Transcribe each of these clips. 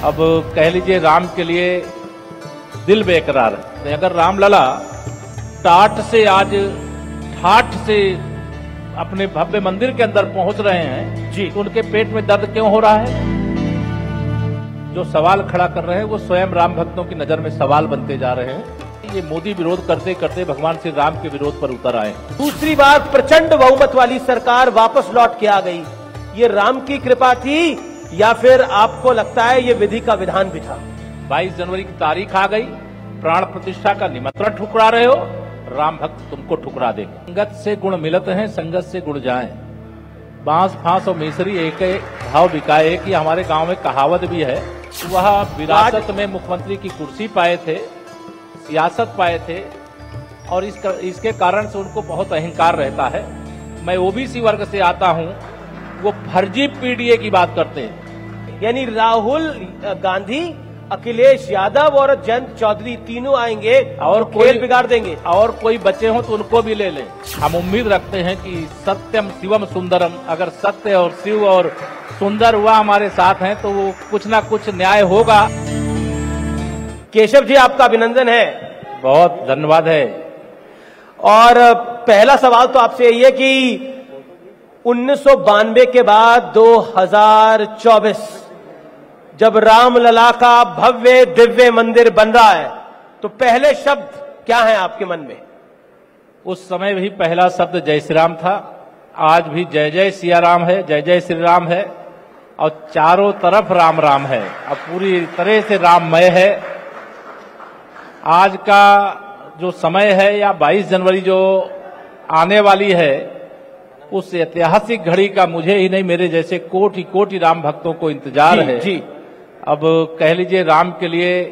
अब कह लीजिए राम के लिए दिल बेकरार है। अगर रामलला टाट से आज ठाठ से अपने भव्य मंदिर के अंदर पहुंच रहे हैं जी, तो उनके पेट में दर्द क्यों हो रहा है? जो सवाल खड़ा कर रहे हैं वो स्वयं राम भक्तों की नजर में सवाल बनते जा रहे हैं। ये मोदी विरोध करते करते भगवान श्री राम के विरोध पर उतर आए। दूसरी बार प्रचंड बहुमत वाली सरकार वापस लौट के आ गई। ये राम की कृपा थी या फिर आपको लगता है ये विधि का विधान भी था? 22 जनवरी की तारीख आ गई, प्राण प्रतिष्ठा का निमंत्रण ठुकरा रहे हो, राम भक्त तुमको ठुकरा देंगे। संगत से गुण मिलत हैं, संगत से गुण जाएं। बांस फांस और मिसरी एक भाव बिकाए कि हमारे गांव में कहावत भी है। वह विरासत में मुख्यमंत्री की कुर्सी पाए थे, सियासत पाए थे और इसके कारण से उनको बहुत अहंकार रहता है। मैं ओबीसी वर्ग से आता हूं, वो फर्जी पीडीए की बात करते हैं। यानी राहुल गांधी, अखिलेश यादव और जयंत चौधरी तीनों आएंगे और खेल बिगाड़ देंगे। और कोई बचे हो तो उनको भी ले लें। हम उम्मीद रखते हैं कि सत्यम शिवम सुंदरम, अगर सत्य और शिव और सुंदर हुआ हमारे साथ हैं तो वो कुछ ना कुछ न्याय होगा। केशव जी आपका अभिनंदन है, बहुत धन्यवाद है। और पहला सवाल तो आपसे यही है कि 1992 के बाद 2024 जब रामलला का भव्य दिव्य मंदिर बन रहा है तो पहले शब्द क्या है आपके मन में? उस समय भी पहला शब्द जय श्री राम था, आज भी जय जय सिया राम है, जय जय श्री राम है और चारों तरफ राम राम है। अब पूरी तरह से राममय है। आज का जो समय है या 22 जनवरी जो आने वाली है, उस ऐतिहासिक घड़ी का मुझे ही नहीं मेरे जैसे कोटि कोटि राम भक्तों को इंतजार है जी। अब कह लीजिए राम के लिए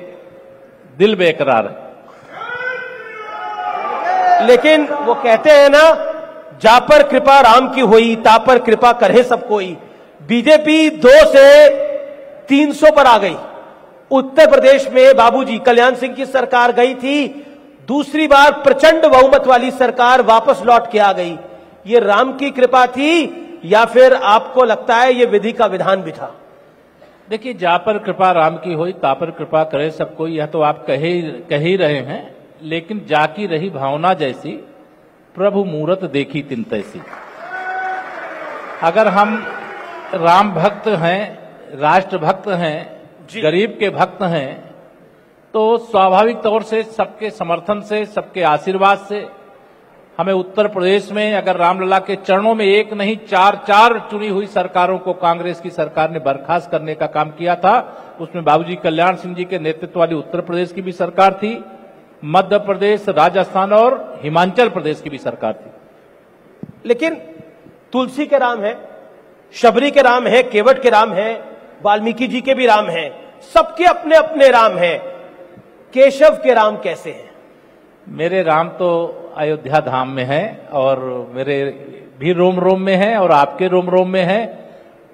दिल बेकरार है। लेकिन वो कहते हैं ना, जा पर कृपा राम की होई, ता पर कृपा करे सब कोई। बीजेपी 2 से 300 पर आ गई। उत्तर प्रदेश में बाबूजी कल्याण सिंह की सरकार गई थी, दूसरी बार प्रचंड बहुमत वाली सरकार वापस लौट के आ गई। ये राम की कृपा थी या फिर आपको लगता है ये विधि का विधान भी था? देखिए, जा पर कृपा राम की होई, ता पर कृपा करे सब कोई, यह तो आप कह ही रहे हैं। लेकिन जाकी रही भावना जैसी, प्रभु मूरत देखी तिन तैसी। अगर हम राम भक्त हैं, राष्ट्र भक्त हैं, गरीब के भक्त हैं, तो स्वाभाविक तौर से सबके समर्थन से, सबके आशीर्वाद से हमें उत्तर प्रदेश में अगर रामलला के चरणों में एक नहीं 4 चुनी हुई सरकारों को कांग्रेस की सरकार ने बर्खास्त करने का काम किया था। उसमें बाबूजी कल्याण सिंह जी के नेतृत्व वाली उत्तर प्रदेश की भी सरकार थी, मध्य प्रदेश, राजस्थान और हिमाचल प्रदेश की भी सरकार थी। लेकिन तुलसी के राम है, शबरी के राम है, केवट के राम है, वाल्मीकि जी के भी राम हैं, सबके अपने अपने राम हैं। केशव के राम कैसे हैं? मेरे राम तो अयोध्या धाम में है और मेरे भी रोम रोम में है और आपके रोम रोम में है।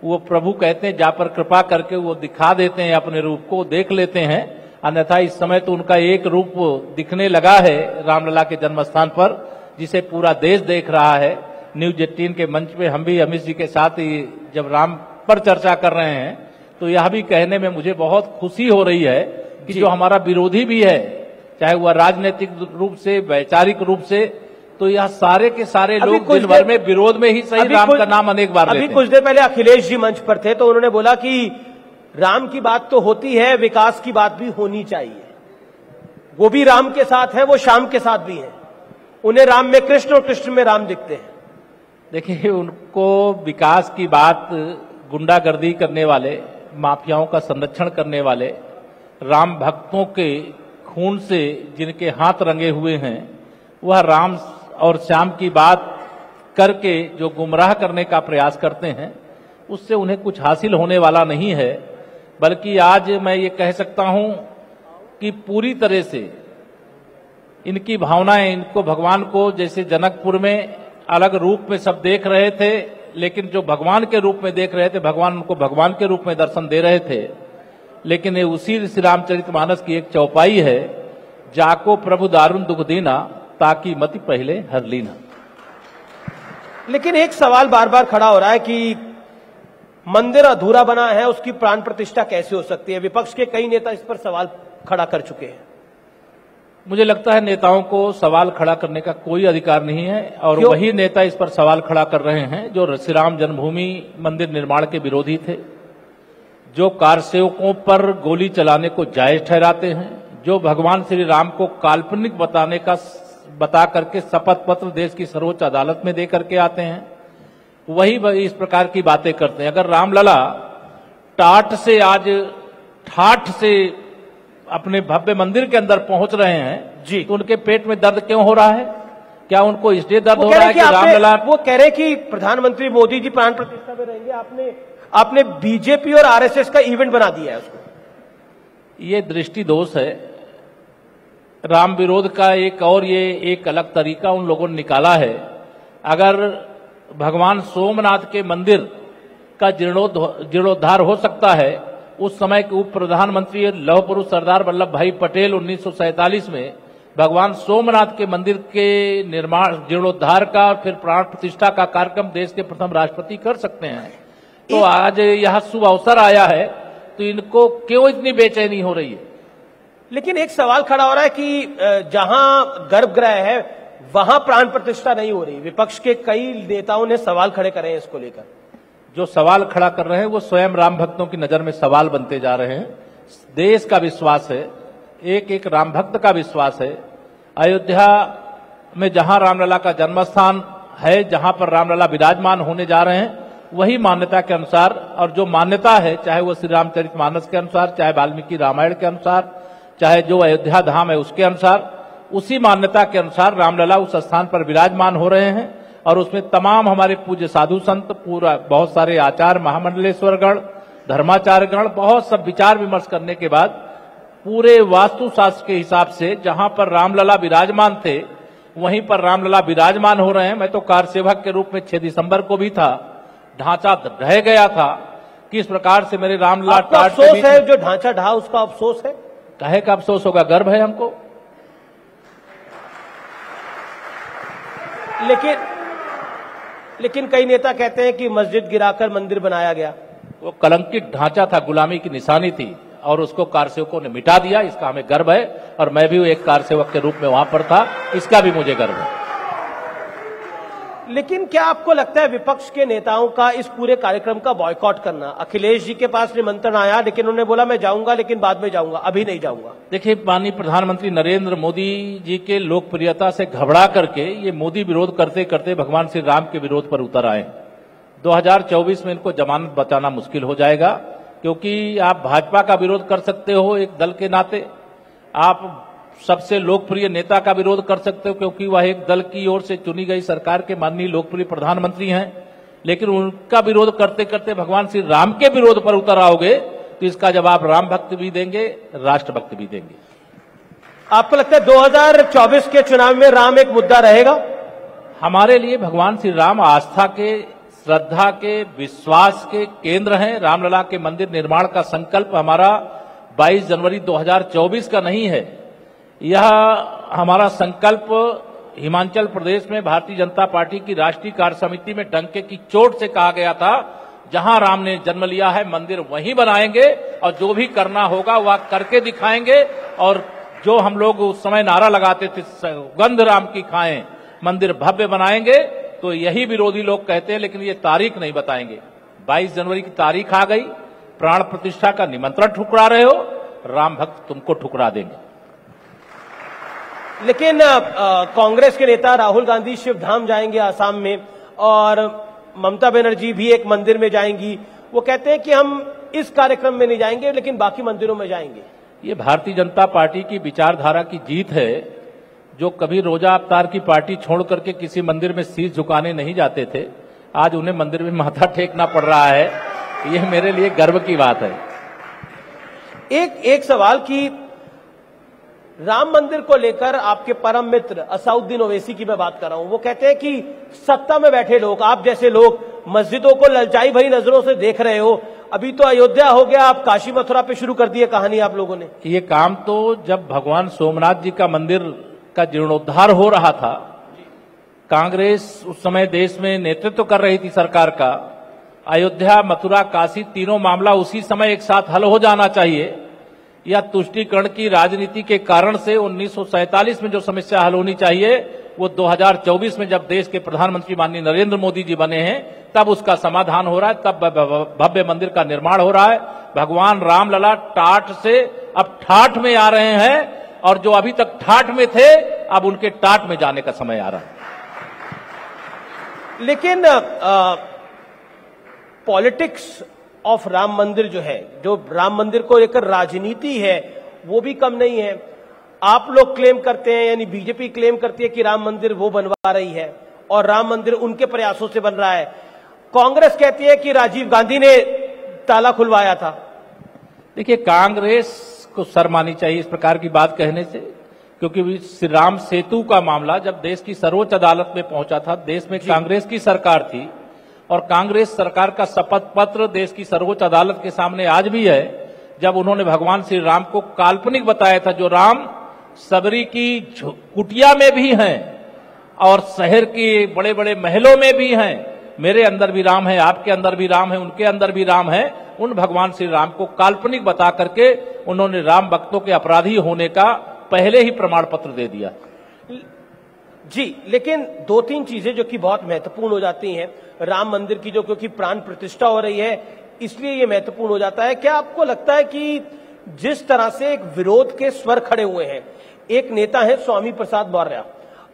वो प्रभु कहते हैं जा पर कृपा करके वो दिखा देते हैं अपने रूप को, देख लेते हैं। अन्यथा इस समय तो उनका एक रूप दिखने लगा है रामलला के जन्म स्थान पर, जिसे पूरा देश देख रहा है। न्यूज 18 के मंच पे हम भी अमित जी के साथ ही जब राम पर चर्चा कर रहे हैं तो यह भी कहने में मुझे बहुत खुशी हो रही है कि जो हमारा विरोधी भी है, चाहे वह राजनीतिक रूप से, वैचारिक रूप से, तो यह सारे के सारे लोग दिन भर में विरोध में ही सही राम का नाम अनेक बार लेते हैं। अभी कुछ देर पहले अखिलेश जी मंच पर थे तो उन्होंने बोला कि राम की बात तो होती है, विकास की बात भी होनी चाहिए। वो भी राम के साथ है, वो श्याम के साथ भी है। उन्हें राम में कृष्ण और कृष्ण में राम दिखते हैं। देखिए, उनको विकास की बात गुंडागर्दी करने वाले, माफियाओं का संरक्षण करने वाले, राम भक्तों के खून से जिनके हाथ रंगे हुए हैं, वह राम और श्याम की बात करके जो गुमराह करने का प्रयास करते हैं, उससे उन्हें कुछ हासिल होने वाला नहीं है। बल्कि आज मैं ये कह सकता हूं कि पूरी तरह से इनकी भावनाएं, इनको भगवान को जैसे जनकपुर में अलग रूप में सब देख रहे थे, लेकिन जो भगवान के रूप में देख रहे थे, भगवान उनको भगवान के रूप में दर्शन दे रहे थे। लेकिन ये उसी श्री रामचरितमानस की एक चौपाई है, जाको प्रभु दारुण दुख दीना, ताकि मति पहले हर लीना। लेकिन एक सवाल बार बार खड़ा हो रहा है कि मंदिर अधूरा बना है, उसकी प्राण प्रतिष्ठा कैसे हो सकती है? विपक्ष के कई नेता इस पर सवाल खड़ा कर चुके हैं। मुझे लगता है नेताओं को सवाल खड़ा करने का कोई अधिकार नहीं है और वही नेता इस पर सवाल खड़ा कर रहे हैं जो श्री राम जन्मभूमि मंदिर निर्माण के विरोधी थे, जो कारसेवकों पर गोली चलाने को जायज ठहराते हैं, जो भगवान श्री राम को काल्पनिक बता करके शपथ पत्र देश की सर्वोच्च अदालत में दे करके आते हैं, वही इस प्रकार की बातें करते हैं। अगर रामलला ठाठ से अपने भव्य मंदिर के अंदर पहुंच रहे हैं जी, तो उनके पेट में दर्द क्यों हो रहा है? क्या उनको इसलिए दर्द हो रहा है कि रामलला? वो कह रहे हैं कि प्रधानमंत्री मोदी जी प्राण प्रतिष्ठा में रहेंगे, आपने बीजेपी और आरएसएस का इवेंट बना दिया है उसको। ये दृष्टि दोष है। राम विरोध का एक अलग तरीका उन लोगों ने निकाला है। अगर भगवान सोमनाथ के मंदिर का जीर्णोद्धार हो सकता है, उस समय के उप प्रधानमंत्री लौह पुरुष सरदार वल्लभ भाई पटेल 1947 में भगवान सोमनाथ के मंदिर के निर्माण जीर्णोद्धार का और फिर प्राण प्रतिष्ठा का कार्यक्रम देश के प्रथम राष्ट्रपति कर सकते हैं। तो आज यह शुभ अवसर आया है, तो इनको क्यों इतनी बेचैनी हो रही है? लेकिन एक सवाल खड़ा हो रहा है कि जहां गर्भगृह है वहां प्राण प्रतिष्ठा नहीं हो रही। विपक्ष के कई नेताओं ने सवाल खड़े करे हैं इसको लेकर। जो सवाल खड़ा कर रहे हैं वो स्वयं राम भक्तों की नजर में सवाल बनते जा रहे हैं। देश का विश्वास है, एक राम भक्त का विश्वास है। अयोध्या में जहां रामलला का जन्मस्थान है, जहां पर रामलला विराजमान होने जा रहे हैं, वही मान्यता के अनुसार, और जो मान्यता है चाहे वो श्री रामचरितमानस के अनुसार, चाहे वाल्मीकि रामायण के अनुसार, चाहे जो अयोध्या धाम है उसके अनुसार, उसी मान्यता के अनुसार रामलला उस स्थान पर विराजमान हो रहे हैं। और उसमें तमाम हमारे पूज्य साधु संत, बहुत सारे आचार्य महामंडलेश्वरगण, धर्माचार्यगण, बहुत सब विचार विमर्श करने के बाद पूरे वास्तुशास्त्र के हिसाब से जहां पर रामलला विराजमान थे वहीं पर रामलला विराजमान हो रहे हैं। मैं तो कारसेवक के रूप में 6 दिसंबर को भी था, ढांचा ढह गया था। किस प्रकार से मेरे रामलला अफसोस है, जो ढांचा ढहा उसका अफसोस है। कहे का अफसोस होगा, गर्व है हमको। लेकिन कई नेता कहते हैं कि मस्जिद गिराकर मंदिर बनाया गया। वो कलंकित ढांचा था, गुलामी की निशानी थी और उसको कारसेवकों ने मिटा दिया। इसका हमें गर्व है और मैं भी एक कारसेवक के रूप में वहां पर था, इसका भी मुझे गर्व है। लेकिन क्या आपको लगता है विपक्ष के नेताओं का इस पूरे कार्यक्रम का बॉयकॉट करना? अखिलेश जी के पास निमंत्रण आया लेकिन उन्होंने बोला मैं जाऊंगा लेकिन बाद में जाऊंगा, अभी नहीं जाऊंगा। देखिए, माननीय प्रधानमंत्री नरेंद्र मोदी जी के लोकप्रियता से घबरा करके ये मोदी विरोध करते करते भगवान श्री राम के विरोध पर उतर आए। 2024 में इनको जमानत बचाना मुश्किल हो जाएगा, क्योंकि आप भाजपा का विरोध कर सकते हो एक दल के नाते, आप सबसे लोकप्रिय नेता का विरोध कर सकते हो क्योंकि वह एक दल की ओर से चुनी गई सरकार के माननीय लोकप्रिय प्रधानमंत्री हैं, लेकिन उनका विरोध करते करते भगवान श्री राम के विरोध पर उतर आओगे तो इसका जवाब राम भक्त भी देंगे, राष्ट्रभक्त भी देंगे। आपको लगता है 2024 के चुनाव में राम एक मुद्दा रहेगा? हमारे लिए भगवान श्री राम आस्था के, श्रद्धा के, विश्वास के केंद्र हैं। रामलला के मंदिर निर्माण का संकल्प हमारा 22 जनवरी 2024 का नहीं है। यह हमारा संकल्प हिमाचल प्रदेश में भारतीय जनता पार्टी की राष्ट्रीय कार्य समिति में डंके की चोट से कहा गया था, जहां राम ने जन्म लिया है मंदिर वहीं बनाएंगे और जो भी करना होगा वह करके दिखाएंगे। और जो हम लोग उस समय नारा लगाते थे सुगंध राम की खाएं, मंदिर भव्य बनाएंगे, तो यही विरोधी लोग कहते हैं, लेकिन ये तारीख नहीं बताएंगे। 22 जनवरी की तारीख आ गई, प्राण प्रतिष्ठा का निमंत्रण ठुकरा रहे हो, राम भक्त तुमको ठुकरा देंगे। लेकिन कांग्रेस के नेता राहुल गांधी शिवधाम जाएंगे आसाम में, और ममता बनर्जी भी एक मंदिर में जाएंगी। वो कहते हैं कि हम इस कार्यक्रम में नहीं जाएंगे लेकिन बाकी मंदिरों में जाएंगे। ये भारतीय जनता पार्टी की विचारधारा की जीत है। जो कभी रोजा अवतार की पार्टी छोड़ करके किसी मंदिर में शीश झुकाने नहीं जाते थे, आज उन्हें मंदिर में माथा टेकना पड़ रहा है। ये मेरे लिए गर्व की बात है। एक सवाल कि राम मंदिर को लेकर आपके परम मित्र असाउद्दीन ओवैसी की मैं बात कर रहा हूं, वो कहते हैं कि सत्ता में बैठे लोग, आप जैसे लोग मस्जिदों को ललचाई भरी नजरों से देख रहे हो। अभी तो अयोध्या हो गया, आप काशी मथुरा पे शुरू कर दिए कहानी आप लोगों ने। ये काम तो जब भगवान सोमनाथ जी का मंदिर का जीर्णोद्धार हो रहा था, कांग्रेस उस समय देश में नेतृत्व कर रही थी सरकार का, अयोध्या, मथुरा, काशी तीनों मामला उसी समय एक साथ हल हो जाना चाहिए, या तुष्टीकरण की राजनीति के कारण से 1947 में जो समस्या हल होनी चाहिए वो 2024 में जब देश के प्रधानमंत्री माननीय नरेंद्र मोदी जी बने हैं तब उसका समाधान हो रहा है, तब भव्य मंदिर का निर्माण हो रहा है। भगवान रामलला टाट से अब ठाठ में आ रहे हैं और जो अभी तक ठाठ में थे अब उनके टाट में जाने का समय आ रहा है। लेकिन पॉलिटिक्स ऑफ राम मंदिर जो है, जो राम मंदिर को लेकर राजनीति है, वो भी कम नहीं है। आप लोग क्लेम करते हैं, यानी बीजेपी क्लेम करती है कि राम मंदिर वो बनवा रही है और राम मंदिर उनके प्रयासों से बन रहा है। कांग्रेस कहती है कि राजीव गांधी ने ताला खुलवाया था। देखिए, कांग्रेस को शर्म आनी चाहिए इस प्रकार की बात कहने से, क्योंकि श्री राम सेतु का मामला जब देश की सर्वोच्च अदालत में पहुंचा था, देश में कांग्रेस की सरकार थी और कांग्रेस सरकार का शपथ पत्र देश की सर्वोच्च अदालत के सामने आज भी है, जब उन्होंने भगवान श्री राम को काल्पनिक बताया था। जो राम सबरी की कुटिया में भी हैं और शहर के बड़े बड़े महलों में भी हैं, मेरे अंदर भी राम है, आपके अंदर भी राम है, उनके अंदर भी राम है, उन भगवान श्री राम को काल्पनिक बता करके उन्होंने राम भक्तों के अपराधी होने का पहले ही प्रमाण पत्र दे दिया। जी, लेकिन दो तीन चीजें जो कि बहुत महत्वपूर्ण हो जाती हैं राम मंदिर की, जो क्योंकि प्राण प्रतिष्ठा हो रही है इसलिए ये महत्वपूर्ण हो जाता है। क्या आपको लगता है कि जिस तरह से एक विरोध के स्वर खड़े हुए हैं, एक नेता है स्वामी प्रसाद मौर्य,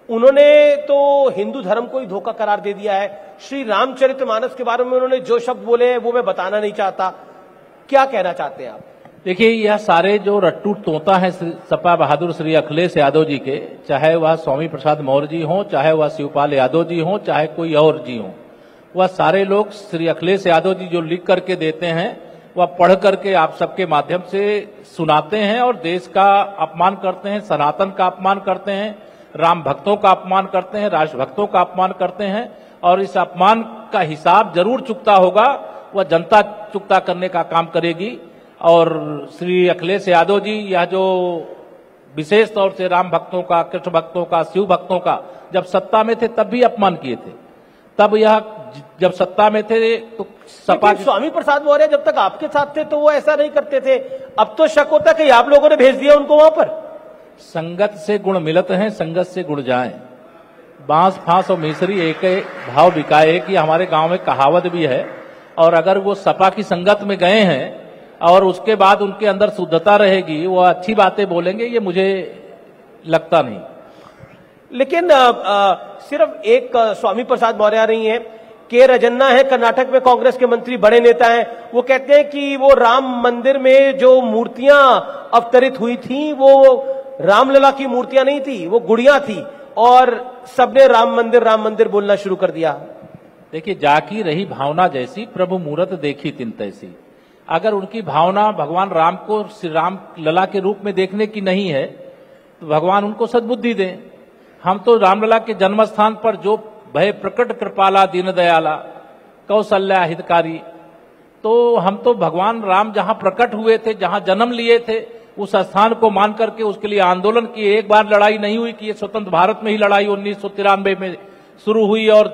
उन्होंने तो हिंदू धर्म को ही धोखा करार दे दिया है। श्री रामचरितमानस के बारे में उन्होंने जो शब्द बोले हैं वो मैं बताना नहीं चाहता, क्या कहना चाहते हैं आप? देखिए, यह सारे जो रट्टू तोता है सपा बहादुर श्री अखिलेश यादव जी के, चाहे वह स्वामी प्रसाद मौर्य जी हों, चाहे वह शिवपाल यादव जी हों, चाहे कोई और जी हों, वह सारे लोग श्री अखिलेश यादव जी जो लिख करके देते हैं वह पढ़ करके आप सबके माध्यम से सुनाते हैं और देश का अपमान करते हैं, सनातन का अपमान करते हैं, राम भक्तों का अपमान करते हैं, राष्ट्र भक्तों का अपमान करते हैं और इस अपमान का हिसाब जरूर चुकता होगा, वह जनता चुकता करने का काम करेगी। और श्री अखिलेश यादव जी यह जो विशेष तौर से राम भक्तों का, कृष्ण भक्तों का, शिव भक्तों का जब सत्ता में थे तब भी अपमान किए थे, तब यह जब सत्ता में थे तो सपा स्वामी प्रसाद मौर्य जब तक आपके साथ थे तो वो ऐसा नहीं करते थे। अब तो शक होता है कि आप लोगों ने भेज दिया उनको वहां पर। संगत से गुण मिलत हैं, संगत से गुण जाएं। बांस फांस और मिसरी एक भाव बिकाए कि हमारे गांव में कहावत भी है। और अगर वो सपा की संगत में गए हैं और उसके बाद उनके अंदर शुद्धता रहेगी, वो अच्छी बातें बोलेंगे, ये मुझे लगता नहीं। लेकिन सिर्फ एक स्वामी प्रसाद मौर्य नहीं है, के रजन्ना है कर्नाटक में कांग्रेस के मंत्री, बड़े नेता हैं, वो कहते हैं कि वो राम मंदिर में जो मूर्तियां अवतरित हुई थी वो रामलला की मूर्तियां नहीं थी, वो गुड़िया थी और सबने राम मंदिर बोलना शुरू कर दिया। देखिए, जाकी रही भावना जैसी प्रभु मूरत देखी तिन तैसी। अगर उनकी भावना भगवान राम को श्री राम लला के रूप में देखने की नहीं है तो भगवान उनको सद्बुद्धि दें। हम तो रामलला के जन्म स्थान पर जो भय प्रकट कृपाला दीन दयाला कौशल्या हितकारी, तो हम तो भगवान राम जहां प्रकट हुए थे, जहां जन्म लिए थे, उस स्थान को मान करके उसके लिए आंदोलन किए। एक बार लड़ाई नहीं हुई कि ये स्वतंत्र भारत में ही लड़ाई 1993 में शुरू हुई और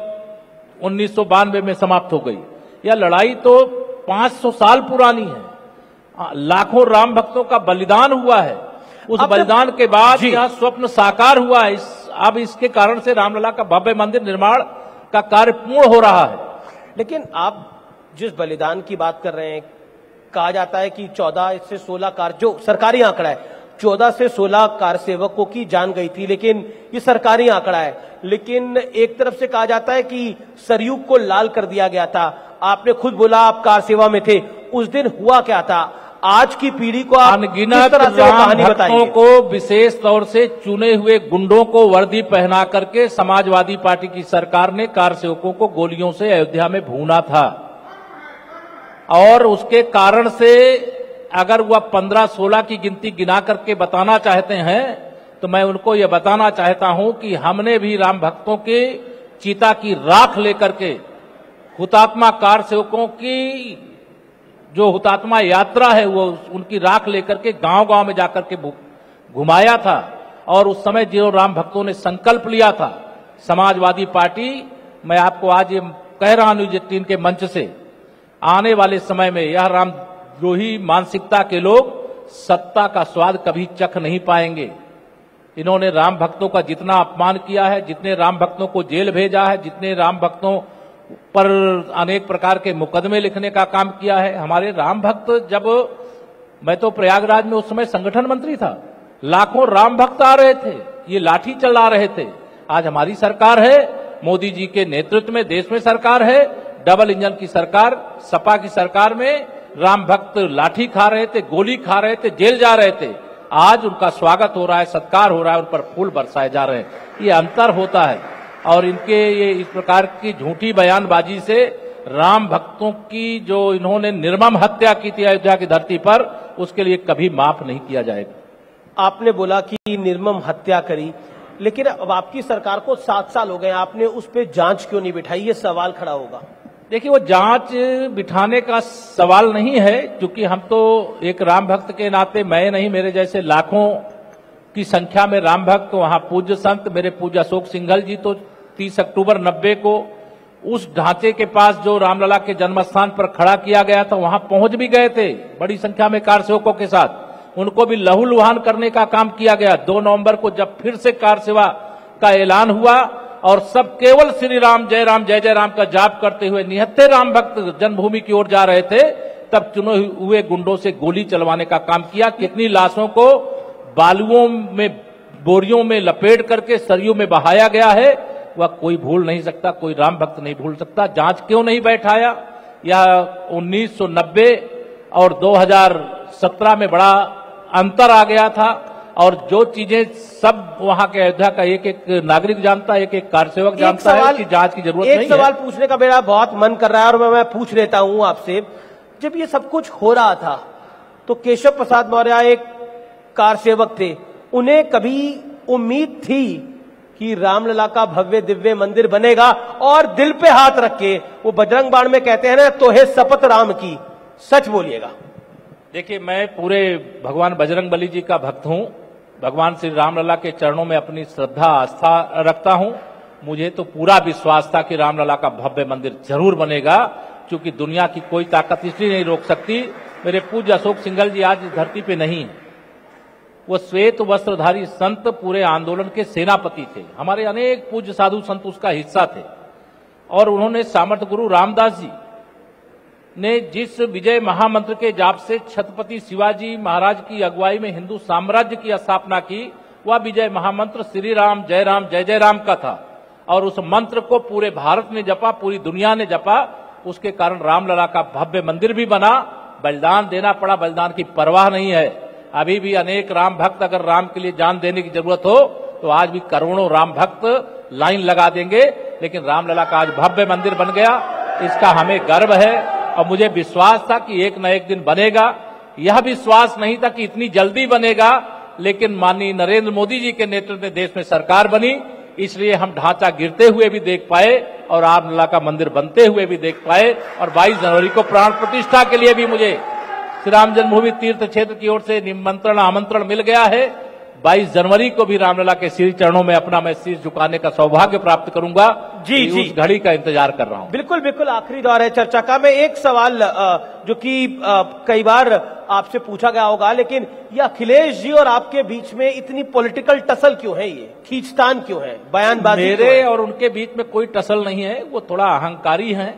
1992 में समाप्त हो गई। यह लड़ाई तो 500 साल पुरानी है, लाखों राम भक्तों का बलिदान हुआ है। उस बलिदान के बाद यह स्वप्न साकार हुआ है। अब इसके कारण से रामलला का भव्य मंदिर निर्माण का कार्य पूर्ण हो रहा है। लेकिन आप जिस बलिदान की बात कर रहे हैं, कहा जाता है कि 14 से 16 कार, जो सरकारी आंकड़ा है, 14 से 16 कार सेवकों की जान गई थी, लेकिन ये सरकारी आंकड़ा है। लेकिन एक तरफ से कहा जाता है कि सरयू को लाल कर दिया गया था। आपने खुद बोला आप कार सेवा में थे, उस दिन हुआ क्या था? आज की पीढ़ी को आप अनगिनत राम भक्तों को, विशेष तौर से चुने हुए गुंडों को वर्दी पहना करके समाजवादी पार्टी की सरकार ने कार सेवकों को गोलियों से अयोध्या में भूना था। और उसके कारण से अगर वह 15-16 की गिनती गिना करके बताना चाहते हैं तो मैं उनको यह बताना चाहता हूं कि हमने भी राम भक्तों के चिता की राख लेकर के हुतात्मा कार सेवकों की जो हुतात्मा यात्रा है वो उनकी राख लेकर के गांव-गांव में जाकर के घुमाया था। और उस समय जो राम भक्तों ने संकल्प लिया था, समाजवादी पार्टी, मैं आपको आज ये कह रहा हूं न्यूज 18 के मंच से आने वाले समय में यह रामद्रोही मानसिकता के लोग सत्ता का स्वाद कभी चख नहीं पाएंगे। इन्होंने राम भक्तों का जितना अपमान किया है, जितने राम भक्तों को जेल भेजा है, जितने राम भक्तों पर अनेक प्रकार के मुकदमे लिखने का काम किया है। हमारे राम भक्त, जब मैं तो प्रयागराज में उस समय संगठन मंत्री था, लाखों राम भक्त आ रहे थे, ये लाठी चला रहे थे। आज हमारी सरकार है, मोदी जी के नेतृत्व में देश में सरकार है, डबल इंजन की सरकार, सपा की सरकार में राम भक्त लाठी खा रहे थे, गोली खा रहे थे, जेल जा रहे थे। आज उनका स्वागत हो रहा है, सत्कार हो रहा है, उन पर फूल बरसाए जा रहे हैं। ये अंतर होता है। और इनके ये इस प्रकार की झूठी बयानबाजी से राम भक्तों की जो इन्होंने निर्मम हत्या की थी अयोध्या की धरती पर, उसके लिए कभी माफ नहीं किया जाएगा। आपने बोला कि निर्मम हत्या करी, लेकिन अब आपकी सरकार को 7 साल हो गए, आपने उस पर जांच क्यों नहीं बिठाई? ये सवाल खड़ा होगा। देखिए, वो जांच बिठाने का सवाल नहीं है, क्योंकि हम तो एक राम भक्त के नाते, मैं नहीं, मेरे जैसे लाखों की संख्या में राम भक्त, वहां पूज्य संत मेरे पूज्य अशोक सिंघल जी तो 30 अक्टूबर 90 को उस ढांचे के पास जो रामलला के जन्मस्थान पर खड़ा किया गया था, वहां पहुंच भी गए थे बड़ी संख्या में कार सेवकों के साथ। उनको भी लहूलुहान करने का काम किया गया। 2 नवंबर को जब फिर से कार सेवा का ऐलान हुआ और सब केवल श्री राम जय राम का जाप करते हुए निहत्थे राम भक्त जन्मभूमि की ओर जा रहे थे, तब चुने हुए गुंडों से गोली चलवाने का काम किया। कितनी लाशों को बालुओं में, बोरियों में लपेट करके सरयू में बहाया गया है, वह कोई भूल नहीं सकता, कोई राम भक्त नहीं भूल सकता। जांच क्यों नहीं बैठाया? यह 1990 और 2017 में बड़ा अंतर आ गया था, और जो चीजें सब वहां के अयोध्या का एक एक नागरिक जानता है, एक एक कारसेवक जानता है कि जांच की जरूरत नहीं है। एक सवाल पूछने का मेरा बहुत मन कर रहा है और मैं पूछ लेता हूं आपसे। जब ये सब कुछ हो रहा था तो केशव प्रसाद मौर्य एक कारसेवक थे, उन्हें कभी उम्मीद थी कि रामलला का भव्य दिव्य मंदिर बनेगा? और दिल पे हाथ रख के, वो बजरंग बाण में कहते हैं ना, तो है शपथ राम की, सच बोलिएगा। देखिए, मैं पूरे भगवान बजरंग बली जी का भक्त हूं, भगवान श्री रामलला के चरणों में अपनी श्रद्धा आस्था रखता हूं। मुझे तो पूरा विश्वास था कि रामलला का भव्य मंदिर जरूर बनेगा, क्योंकि दुनिया की कोई ताकत इसलिए नहीं रोक सकती। मेरे पूज्य अशोक सिंघल जी आज इस धरती पे नहीं है। वो श्वेत वस्त्रधारी संत पूरे आंदोलन के सेनापति थे, हमारे अनेक पूज्य साधु संत उसका हिस्सा थे। और उन्होंने सामर्थ गुरु रामदास जी ने जिस विजय महामंत्र के जाप से छत्रपति शिवाजी महाराज की अगुवाई में हिंदू साम्राज्य की स्थापना की, वह विजय महामंत्र श्री राम जय जय राम का था। और उस मंत्र को पूरे भारत ने जपा, पूरी दुनिया ने जपा। उसके कारण रामलला का भव्य मंदिर भी बना। बलिदान देना पड़ा, बलिदान की परवाह नहीं है। अभी भी अनेक राम भक्त अगर राम के लिए जान देने की जरूरत हो तो आज भी करोड़ों राम भक्त लाइन लगा देंगे। लेकिन रामलला का आज भव्य मंदिर बन गया, इसका हमें गर्व है। और मुझे विश्वास था कि एक न एक दिन बनेगा। यह विश्वास नहीं था कि इतनी जल्दी बनेगा, लेकिन माननीय नरेंद्र मोदी जी के नेतृत्व में देश में सरकार बनी, इसलिए हम ढांचा गिरते हुए भी देख पाए और रामलला का मंदिर बनते हुए भी देख पाए। और 22 जनवरी को प्राण प्रतिष्ठा के लिए भी मुझे श्री राम जन्मभूमि तीर्थ क्षेत्र की ओर से निमंत्रण आमंत्रण मिल गया है। 22 जनवरी को भी रामलला के श्री चरणों में अपना मैं शीश झुकाने का सौभाग्य प्राप्त करूंगा। जी जी, उस घड़ी का इंतजार कर रहा हूं। बिल्कुल बिल्कुल, आखिरी दौर है चर्चा का। मैं एक सवाल जो कि कई बार आपसे पूछा गया होगा, लेकिन ये अखिलेश जी और आपके बीच में इतनी पॉलिटिकल टसल क्यों है? ये खींचतान क्यों है, बयानबाजी? मेरे और उनके बीच में कोई टसल नहीं है। वो थोड़ा अहंकारी हैं।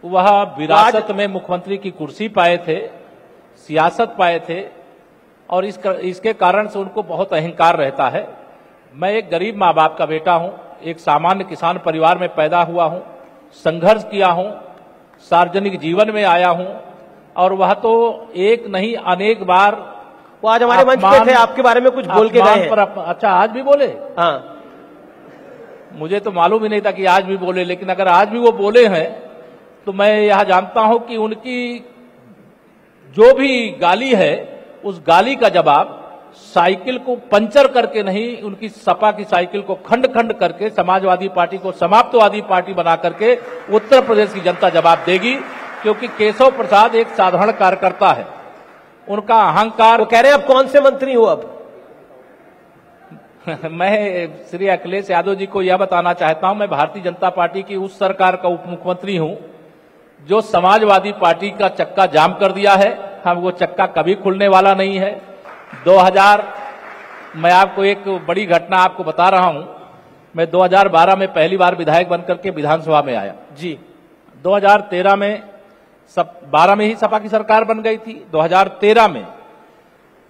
वह विरासत में मुख्यमंत्री की कुर्सी पाए थे, सियासत पाए थे, और इसके कारण से उनको बहुत अहंकार रहता है। मैं एक गरीब माँ बाप का बेटा हूं, एक सामान्य किसान परिवार में पैदा हुआ हूं, संघर्ष किया हूं, सार्वजनिक जीवन में आया हूं, और वह तो एक नहीं अनेक बार वो आज हमारे मंच पे थे, आपके बारे में कुछ बोल के गए हैं। अच्छा, आज भी बोले? हाँ, मुझे तो मालूम ही नहीं था कि आज भी बोले, लेकिन अगर आज भी वो बोले हैं तो मैं यह जानता हूं कि उनकी जो भी गाली है, उस गाली का जवाब साइकिल को पंचर करके नहीं, उनकी सपा की साइकिल को खंड खंड करके समाजवादी पार्टी को समाप्तवादी पार्टी बना करके उत्तर प्रदेश की जनता जवाब देगी। क्योंकि केशव प्रसाद एक साधारण कार्यकर्ता है, उनका अहंकार। वो कह रहे हैं अब कौन से मंत्री हो? अब मैं श्री अखिलेश यादव जी को यह बताना चाहता हूं, मैं भारतीय जनता पार्टी की उस सरकार का उप मुख्यमंत्री हूं जो समाजवादी पार्टी का चक्का जाम कर दिया है, हम वो चक्का कभी खुलने वाला नहीं है। 2000 मैं आपको एक बड़ी घटना आपको बता रहा हूं। मैं 2012 में पहली बार विधायक बनकर के विधानसभा में आया जी। 2013 में 12 में ही सपा की सरकार बन गई थी। 2013 में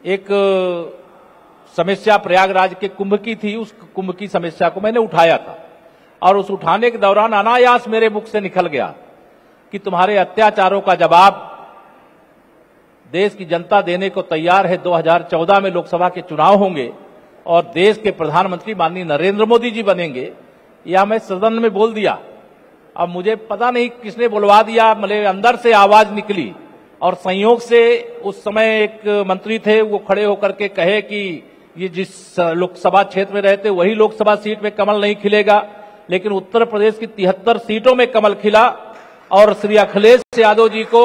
एक समस्या प्रयागराज के कुंभ की थी। उस कुंभ की समस्या को मैंने उठाया था और उस उठाने के दौरान अनायास मेरे मुख से निकल गया कि तुम्हारे अत्याचारों का जवाब देश की जनता देने को तैयार है। 2014 में लोकसभा के चुनाव होंगे और देश के प्रधानमंत्री माननीय नरेंद्र मोदी जी बनेंगे। यह मैं सदन में बोल दिया। अब मुझे पता नहीं किसने बुलवा दिया, मेरे अंदर से आवाज निकली और संयोग से उस समय एक मंत्री थे, वो खड़े होकर के कहे कि ये जिस लोकसभा क्षेत्र में रहते वही लोकसभा सीट में कमल नहीं खिलेगा, लेकिन उत्तर प्रदेश की 73 सीटों में कमल खिला और श्री अखिलेश यादव जी को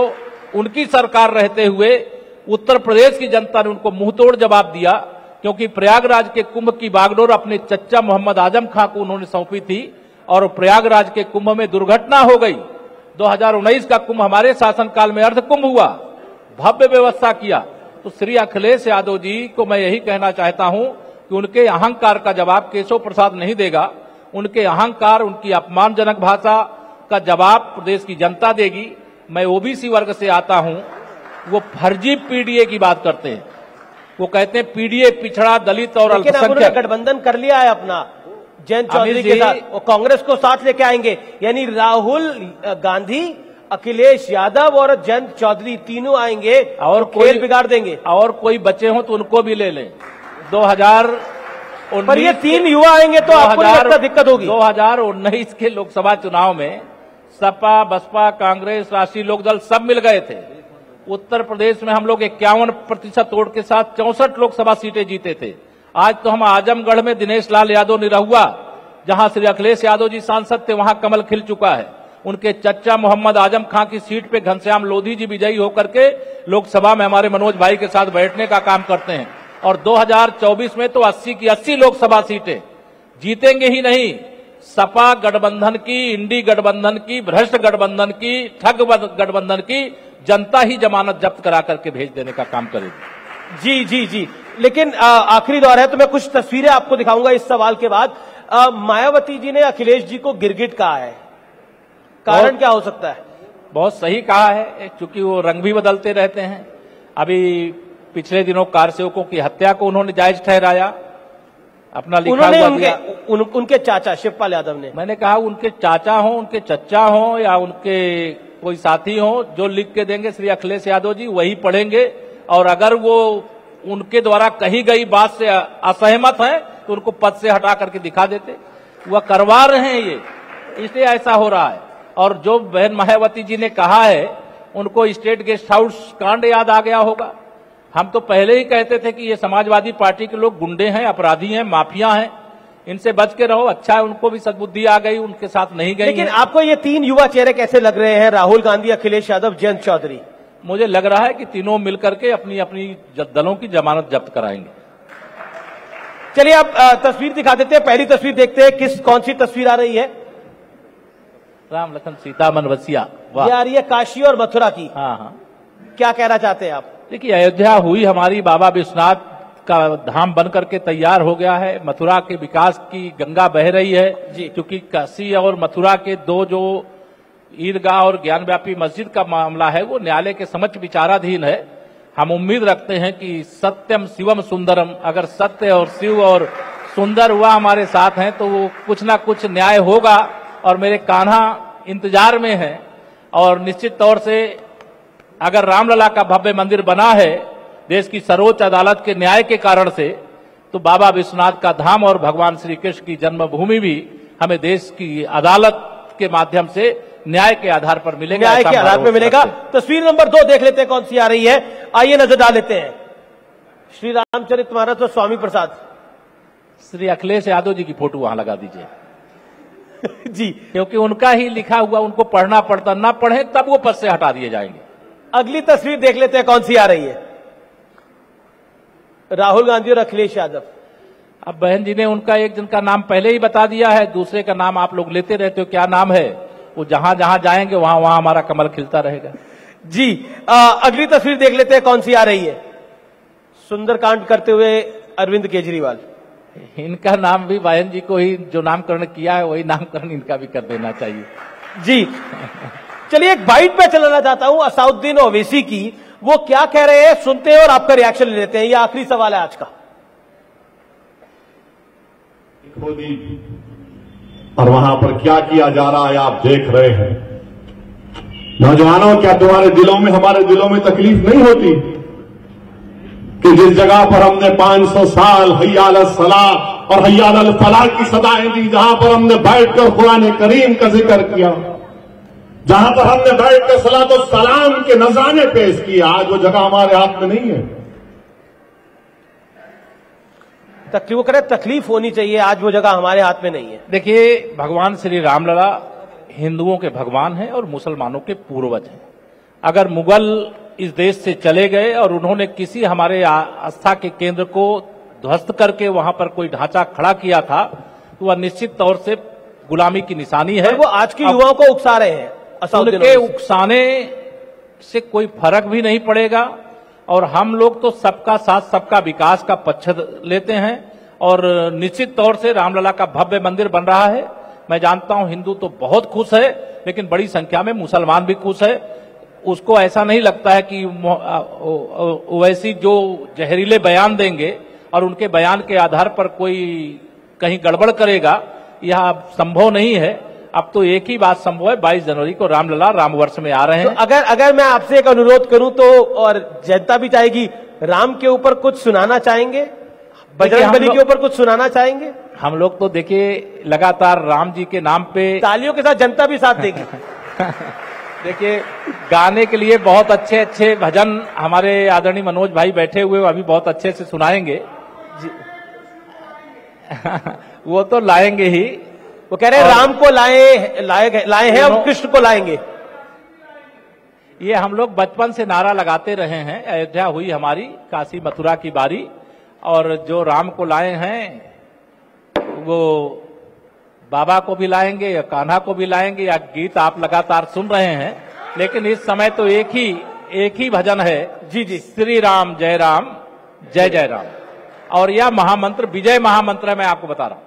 उनकी सरकार रहते हुए उत्तर प्रदेश की जनता ने उनको मुंहतोड़ जवाब दिया, क्योंकि प्रयागराज के कुंभ की बागडोर अपने चच्चा मोहम्मद आजम खां को उन्होंने सौंपी थी और प्रयागराज के कुंभ में दुर्घटना हो गई। 2019 का कुंभ हमारे शासनकाल में अर्ध कुंभ हुआ, भव्य व्यवस्था किया। तो श्री अखिलेश यादव जी को मैं यही कहना चाहता हूं कि उनके अहंकार का जवाब केशव प्रसाद नहीं देगा। उनके अहंकार, उनकी अपमानजनक भाषा का जवाब प्रदेश की जनता देगी। मैं ओबीसी वर्ग से आता हूं, वो फर्जी पीडीए की बात करते हैं। वो कहते हैं पीडीए पिछड़ा, दलित और अल्पसंख्यक। गठबंधन कर लिया है अपना जयंत चौधरी के साथ, वो कांग्रेस को साथ लेके आएंगे। यानी राहुल गांधी, अखिलेश यादव और जयंत चौधरी तीनों आएंगे और खेल बिगाड़ देंगे। और कोई बचे हो तो उनको भी ले लें। 2019 पर ये 3 युवा आएंगे तो आपको नहीं लगता दिक्कत होगी? 2019 के लोकसभा चुनाव में सपा, बसपा, कांग्रेस, राष्ट्रीय लोकदल सब मिल गए थे। उत्तर प्रदेश में हम लोग 51% वोट के साथ 64 लोकसभा सीटें जीते थे। आज तो हम आजमगढ़ में दिनेश लाल यादव निरहुआ, जहां श्री अखिलेश यादव जी सांसद थे, वहां कमल खिल चुका है। उनके चच्चा मोहम्मद आजम खां की सीट पे घनश्याम लोधी जी विजयी होकर के लोकसभा में हमारे मनोज भाई के साथ बैठने का काम करते हैं। और 2024 में तो 80 की 80 लोकसभा सीटें जीतेंगे ही नहीं। सपा गठबंधन की, इंडी गठबंधन की, भ्रष्ट गठबंधन की, ठग गठबंधन की जनता ही जमानत जब्त करा करके भेज देने का काम करेगी। जी जी जी। लेकिन आखिरी दौर है तो मैं कुछ तस्वीरें आपको दिखाऊंगा इस सवाल के बाद। मायावती जी ने अखिलेश जी को गिरगिट कहा है, कारण क्या हो सकता है? बहुत सही कहा है, क्योंकि वो रंग भी बदलते रहते हैं। अभी पिछले दिनों कारसेवकों की हत्या को उन्होंने जायज ठहराया, अपना लिखा हुआ दिया। उनके चाचा शिवपाल यादव ने, मैंने कहा उनके चाचा हो, उनके चच्चा हो या उनके कोई साथी हो, जो लिख के देंगे श्री अखिलेश यादव जी वही पढ़ेंगे। और अगर वो उनके द्वारा कही गई बात से असहमत है तो उनको पद से हटा करके दिखा देते। वह करवा रहे हैं ये, इसलिए ऐसा हो रहा है। और जो बहन मायावती जी ने कहा है, उनको स्टेट गेस्ट हाउस कांड याद आ गया होगा। हम तो पहले ही कहते थे कि ये समाजवादी पार्टी के लोग गुंडे हैं, अपराधी हैं, माफिया हैं, इनसे बच के रहो। अच्छा है, उनको भी सद्बुद्धि आ गई, उनके साथ नहीं गई। लेकिन आपको ये 3 युवा चेहरे कैसे लग रहे हैं? राहुल गांधी, अखिलेश यादव, जयंत चौधरी। मुझे लग रहा है कि तीनों मिलकर के अपनी अपनी दलों की जमानत जब्त कराएंगे। चलिए आप तस्वीर दिखा देते हैं। पहली तस्वीर देखते हैं, कौन सी तस्वीर आ रही है? राम लखन सीता मन बसिया। ये आ रही है काशी और मथुरा की। हाँ हाँ, क्या कहना चाहते हैं आप? देखिए, अयोध्या हुई हमारी बाबा विश्वनाथ का धाम बनकर के तैयार हो गया है। मथुरा के विकास की गंगा बह रही है, क्योंकि काशी और मथुरा के दो जो ईदगाह और ज्ञानव्यापी मस्जिद का मामला है वो न्यायालय के समक्ष विचाराधीन है। हम उम्मीद रखते हैं कि सत्यम शिवम सुंदरम, अगर सत्य और शिव और सुंदर हुआ हमारे साथ हैं तो वो कुछ ना कुछ न्याय होगा। और मेरे कान्हा इंतजार में है। और निश्चित तौर से अगर रामलला का भव्य मंदिर बना है देश की सर्वोच्च अदालत के न्याय के कारण से, तो बाबा विश्वनाथ का धाम और भगवान श्री कृष्ण की जन्मभूमि भी हमें देश की अदालत के माध्यम से न्याय के आधार पर मिलेगा, न्याय के आधार पर मिलेगा। तस्वीर नंबर 2 देख लेते हैं कौन सी आ रही है। आइए नजर डाल लेते हैं। श्री रामचरितमानस और स्वामी प्रसाद। श्री अखिलेश यादव जी की फोटो वहां लगा दीजिए जी, क्योंकि उनका ही लिखा हुआ उनको पढ़ना पड़ता, ना पढ़े तब वो पद से हटा दिए जाएंगे। अगली तस्वीर देख लेते हैं कौन सी आ रही है। राहुल गांधी और अखिलेश यादव। अब बहन जी ने उनका एक जन का नाम पहले ही बता दिया है, दूसरे का नाम आप लोग लेते रहते हो, क्या नाम है वो जहां जहां जाएंगे वहां वहां हमारा कमल खिलता रहेगा। जी, अगली तस्वीर देख लेते हैं कौन सी आ रही है। सुंदरकांड करते हुए अरविंद केजरीवाल। इनका नाम भी बायन जी को ही जो नामकरण किया है वही नामकरण इनका भी कर देना चाहिए। जी, चलिए एक बाइट पे चलाना चाहता हूं असाउद्दीन ओवैसी की, वो क्या कह रहे हैं सुनते हैं और आपका रिएक्शन ले लेते हैं। ये आखिरी सवाल है आज का। और वहां पर क्या किया जा रहा है आप देख रहे हैं। नौजवानों, क्या तुम्हारे दिलों में हमारे दिलों में तकलीफ नहीं होती कि जिस जगह पर हमने 500 साल हय्या अल सलाह और हय्या अल फलाह की सदाएं दी, जहां पर हमने बैठकर कुरान करीम का जिक्र किया, जहां पर हमने बैठकर सलातो सलाम के नजराने पेश किए, आज वो जगह हमारे हाथ में नहीं है। वो कह रहे तकलीफ होनी चाहिए, आज वो जगह हमारे हाथ में नहीं है। देखिए, भगवान श्री रामलला हिंदुओं के भगवान हैं और मुसलमानों के पूर्वज हैं। अगर मुगल इस देश से चले गए और उन्होंने किसी हमारे आस्था के केंद्र को ध्वस्त करके वहां पर कोई ढांचा खड़ा किया था, तो वह निश्चित तौर से गुलामी की निशानी है। वो आज के युवाओं को उकसा रहे हैं। उनके उकसाने से कोई फर्क भी नहीं पड़ेगा और हम लोग तो सबका साथ सबका विकास का पक्ष लेते हैं और निश्चित तौर से रामलला का भव्य मंदिर बन रहा है। मैं जानता हूं हिंदू तो बहुत खुश है, लेकिन बड़ी संख्या में मुसलमान भी खुश है। उसको ऐसा नहीं लगता है कि ओवैसी जो जहरीले बयान देंगे और उनके बयान के आधार पर कोई कहीं गड़बड़ करेगा, यह संभव नहीं है। अब तो एक ही बात संभव है, 22 जनवरी को रामलला रामवर्ष में आ रहे हैं। तो अगर मैं आपसे एक अनुरोध करूं तो, और जनता भी चाहेगी, राम के ऊपर कुछ सुनाना चाहेंगे, बजरंगबली के ऊपर कुछ सुनाना चाहेंगे? हम लोग तो देखिए लगातार राम जी के नाम पे तालियों के साथ जनता भी साथ देगी। देखिए, गाने के लिए बहुत अच्छे अच्छे भजन हमारे आदरणीय मनोज भाई बैठे हुए अभी बहुत अच्छे से सुनाएंगे। वो तो लाएंगे ही। वो कह रहे हैं राम को लाए हैं, अब कृष्ण को लाएंगे। ये हम लोग बचपन से नारा लगाते रहे हैं। अयोध्या हुई हमारी, काशी मथुरा की बारी, और जो राम को लाए हैं वो बाबा को भी लाएंगे या कान्हा को भी लाएंगे। या गीत आप लगातार सुन रहे हैं, लेकिन इस समय तो एक ही भजन है। जी जी, श्री राम जय जय राम, और यह महामंत्र विजय महामंत्र है, मैं आपको बता रहा हूं।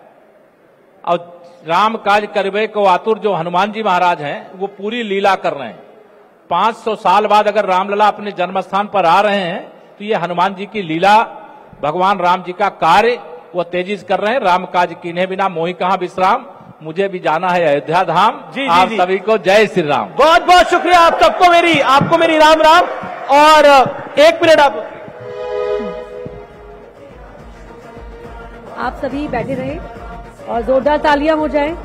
और राम काज करबे को आतुर जो हनुमान जी महाराज हैं, वो पूरी लीला कर रहे हैं। 500 साल बाद अगर रामलला अपने जन्म स्थान पर आ रहे हैं, तो ये हनुमान जी की लीला, भगवान राम जी का कार्य वो तेजी से कर रहे हैं। राम काज कीन्हे बिना मोहि कहां विश्राम, मुझे भी जाना है अयोध्या धाम। जी, आप जी, सभी को जय श्री राम। बहुत बहुत शुक्रिया आप सबको, आपको मेरी राम राम। और एक मिनट आप सभी बैठे रहे और जोरदार तालियां हो जाए।